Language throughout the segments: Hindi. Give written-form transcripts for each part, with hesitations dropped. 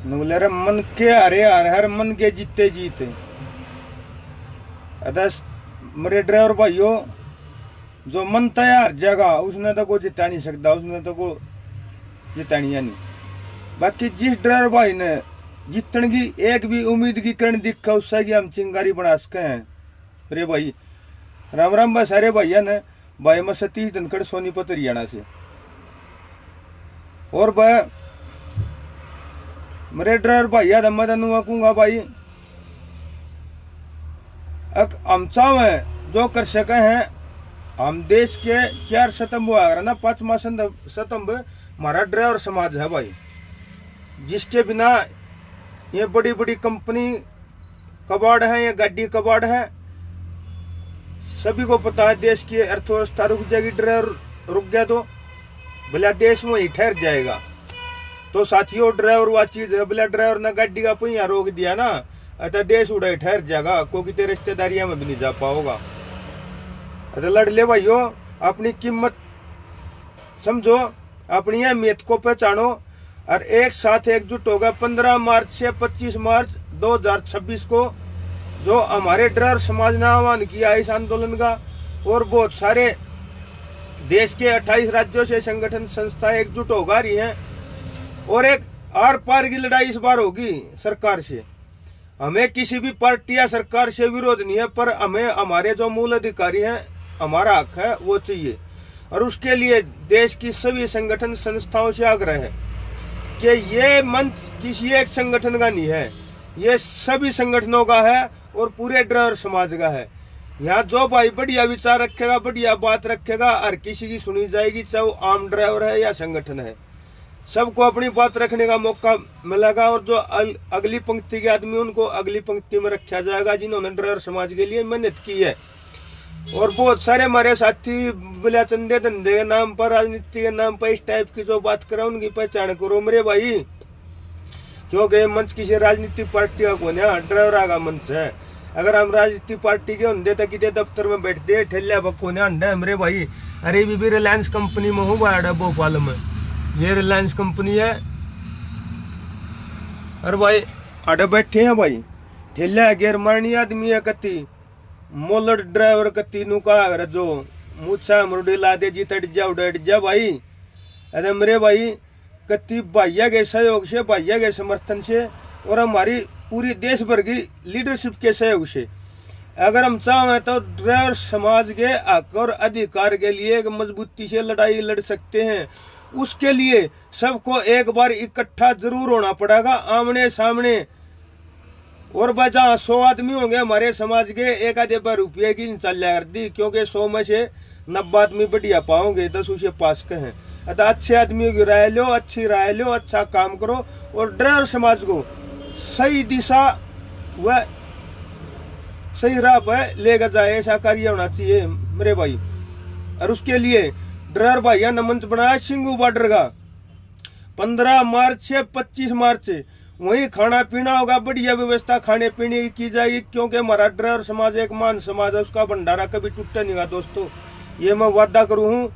बोले रे मन के हरे हर हर मन के जीते जीते। अदस मेरे ड्राइवर भाइयों, जो मन तैयार जगह उसने तो को जिता नहीं सकता, उसने तो को जितानिया नहीं। बाकी जिस ड्राइवर भाई ने जीतने की एक भी उम्मीद की करण दिखा उससे कि हम चिंगारी बना सके हैं रे भाई। राम राम भाई सारे भैया ने भाई मैं सतीश धनखड़ सोनीपत हरियाणा से। और भाई मेरे ड्राइवर भैया मैं तेन कहूंगा भाई, हम चाहे जो कर सके हैं। हम देश के 4 सितंबर आ रहा ना 5वां सितंबर हमारा ड्राइवर समाज है भाई, जिसके बिना ये बड़ी बड़ी कंपनी कबाड़ है, ये गाड़ी कबाड़ है। सभी को पता है देश की अर्थव्यवस्था रुक जाएगी, ड्राइवर रुक गया तो भला देश में ही ठहर जाएगा। तो साथियों ड्राइवर वह चीज है, भला ड्राइवर ने गाड़ी का पहिया रोक दिया ना अतः देश उड़े ठहर जाएगा, क्योंकि तेरे रिश्तेदारियां में भी नहीं जा पाओगा। अतः लड़ ले भाइयों, अपनी कीमत समझो, अपनी अहमियत को पहचानो और एक साथ एकजुट होगा 15 मार्च से 25 मार्च 2026 को जो हमारे ड्राइवर समाज ने आह्वान किया इस आंदोलन का। और बहुत सारे देश के 28 राज्यों से संगठन संस्थाएं एकजुट होगा रही हैं और एक आर पार की लड़ाई इस बार होगी सरकार से। हमें किसी भी पार्टी या सरकार से विरोध नहीं है, पर हमें हमारे जो मूल अधिकारी हैं, हमारा हक है वो चाहिए। और उसके लिए देश की सभी संगठन संस्थाओं से आग्रह है कि ये मंच किसी एक संगठन का नहीं है, ये सभी संगठनों का है और पूरे ड्राइवर समाज का है। यहाँ जो भाई बढ़िया विचार रखेगा, बढ़िया बात रखेगा, हर किसी की सुनी जाएगी, चाहे वो आम ड्राइवर है या संगठन है। सबको अपनी बात रखने का मौका मिलेगा और जो अगली पंक्ति के आदमी उनको अगली पंक्ति में रखा जाएगा, जिन्होंने ड्राइवर समाज के लिए मेहनत की है। और बहुत सारे हमारे साथी बिला चंदे धंधे के नाम पर, राजनीति के नाम पर इस टाइप की जो बात करें उनकी पहचान करो मेरे भाई, क्योंकि मंच किसी राजनीतिक पार्टी का कोने ड्राइवर का मंच है। अगर हम राजनीतिक पार्टी के होंगे तो कितने दफ्तर में बैठते ठेलिया बकोने अंडे मेरे भाई। अरे भी रिलायंस कंपनी में हूँ बड़ा भोपाल में, ये रिलायंस कंपनी है। अरे भाई अड़े बैठे हैं भाई, ठेला गेर मारनी आदमी है कति मोलड ड्राइवर कति नुका जो मुच्छा मुरडी ला दे जी तट जा उड़ जा भाई। अरे मेरे भाई कति भैया के सहयोग से, भैया के समर्थन से और हमारी पूरी देश भर की लीडरशिप के सहयोग से अगर हम चाहें तो ड्राइवर समाज के हक और अधिकार के लिए एक मजबूती से लड़ाई लड़ सकते हैं। उसके लिए सबको एक बार इकट्ठा जरूर होना पड़ेगा आमने सामने। और जहाँ 100 आदमी होंगे हमारे समाज के, एक आधे बार रुपये की चल्या कर दी, क्योंकि 100 में से 90 आदमी बढ़िया पाओगे, 10 उसे पास के हैं। अतः अच्छे आदमी की राय लो, अच्छी राय लो, अच्छा काम करो और ड्राइवर समाज को सही दिशा व सही राह पर लेकर जाए, ऐसा कार्य होना चाहिए मेरे भाई। और उसके लिए ड्राइवर भैया ने मंच बनाया सिंगू बॉर्डर का 15 मार्च से 25 मार्च से, वहीं खाना पीना होगा, बढ़िया व्यवस्था खाने पीने की की जाएगी, क्योंकि हमारा ड्राइवर समाज एक मान समाज है, उसका भंडारा कभी टूटा नहीं दोस्तों। ये मैं वादा करूं हूं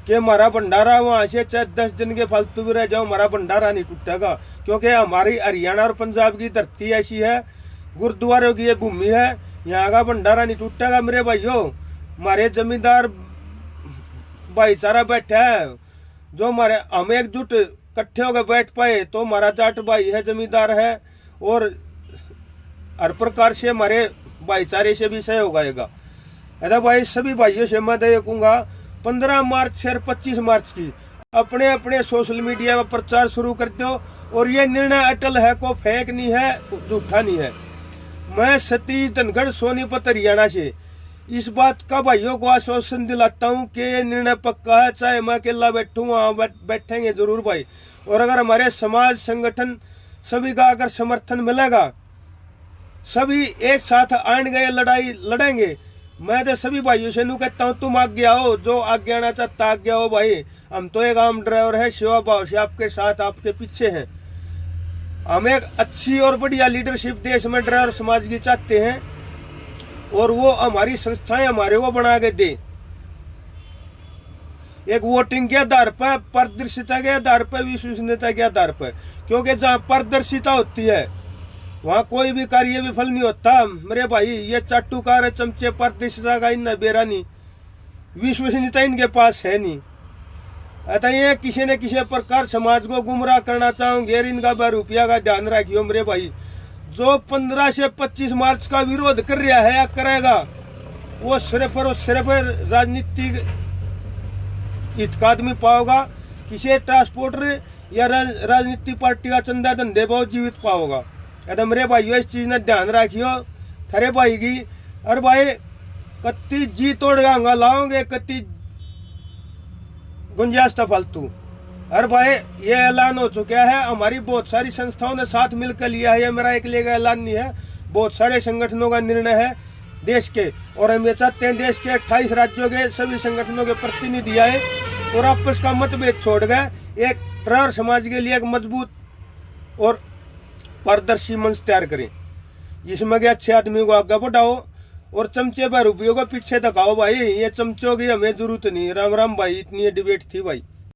कि हमारा भंडारा वहां से चाहे 10 दिन के फालतू भी रह जाओ, हमारा भंडारा नहीं टूटेगा, क्योंकि हमारी हरियाणा और पंजाब की धरती ऐसी है, गुरुद्वारों की ये भूमि है, यहाँ का भंडारा नहीं टूटेगा मेरे भाइयों। हमारे जमींदार भाईचारा बैठा है, जो हमारे हम एकजुट इकट्ठे होकर बैठ पाए तो हमारा जाट भाई है, जमींदार है और हर प्रकार से हमारे भाईचारे से भी सहयोग आएगा। ऐसा भाई सभी भाइयों से मैं ये कहूंगा 15 मार्च से 25 मार्च की अपने अपने सोशल मीडिया पर प्रचार शुरू कर दो। और ये निर्णय अटल है, को फेक नहीं है, झूठा नहीं है। मैं सतीश धनखड़ सोनीपत हरियाणा से इस बात का भाइयों को आश्वासन दिलाता हूं कि ये निर्णय पक्का है, चाहे मैं अकेला बैठूं वहां बैठेंगे जरूर भाई। और अगर हमारे समाज संगठन सभी का अगर समर्थन मिलेगा, सभी एक साथ आएंगे, लड़ाई लड़ेंगे, मैं तो सभी भाइयों से नू कहता हूँ तुम आगे आओ, जो आगे आना चाहता आगे आओ भाई। हम तो एक आम ड्राइवर है, सेवा भाव से आपके साथ आपके पीछे हैं। हम एक अच्छी और बढ़िया लीडरशिप देश में ड्राइवर समाज की चाहते हैं और वो हमारी संस्थाएं हमारे वो बना के दे। एक वोटिंग के आधार पर, पारदर्शिता के आधार पर, विश्वसनीयता के आधार पर। क्योंकि जहाँ पारदर्शिता होती है वहाँ कोई भी कार्य विफल नहीं होता मेरे भाई। ये चाटुकार चमचे पारदर्शिता का इन बेरा नहीं, विश्वसनीयता इनके पास है नहीं। अतः ये किसी न किसी प्रकार समाज को गुमराह करना चाहोगे, इनका रुपया का ध्यान रखियो मेरे भाई। जो 15 से 25 मार्च का विरोध कर रहा है या करेगा, वो सिर्फ और सिर्फ राजनीतिक हित का आदमी पाओगा, किसी ट्रांसपोर्टर या राजनीतिक पार्टी का चंदा धंधे बहुत जीवित पाओगा। अतः मेरे भाइयों इस चीज ने ध्यान रखियो खरे भाई की। और भाई कत्ती जी तोड़ गांगा लाओगे, कत्ती गुंजाइश फालतू। और भाई ये ऐलान हो चुका है, हमारी बहुत सारी संस्थाओं ने साथ मिलकर लिया है, ये मेरा अकेले का ऐलान नहीं है, बहुत सारे संगठनों का निर्णय है देश के। और हम ये चाहते हैं देश के 28 राज्यों के सभी संगठनों के प्रतिनिधि आए और आपस का मतभेद छोड़ गए, एक प्रौढ़ समाज के लिए एक मजबूत और पारदर्शी मंच तैयार करें, जिसमें कि अच्छे आदमी को आगे बढ़ाओ और चमचे पर रुपयों को पीछे धकाओ भाई। ये चमचों की हमें जरूरत नहीं। राम राम भाई, इतनी डिबेट थी भाई।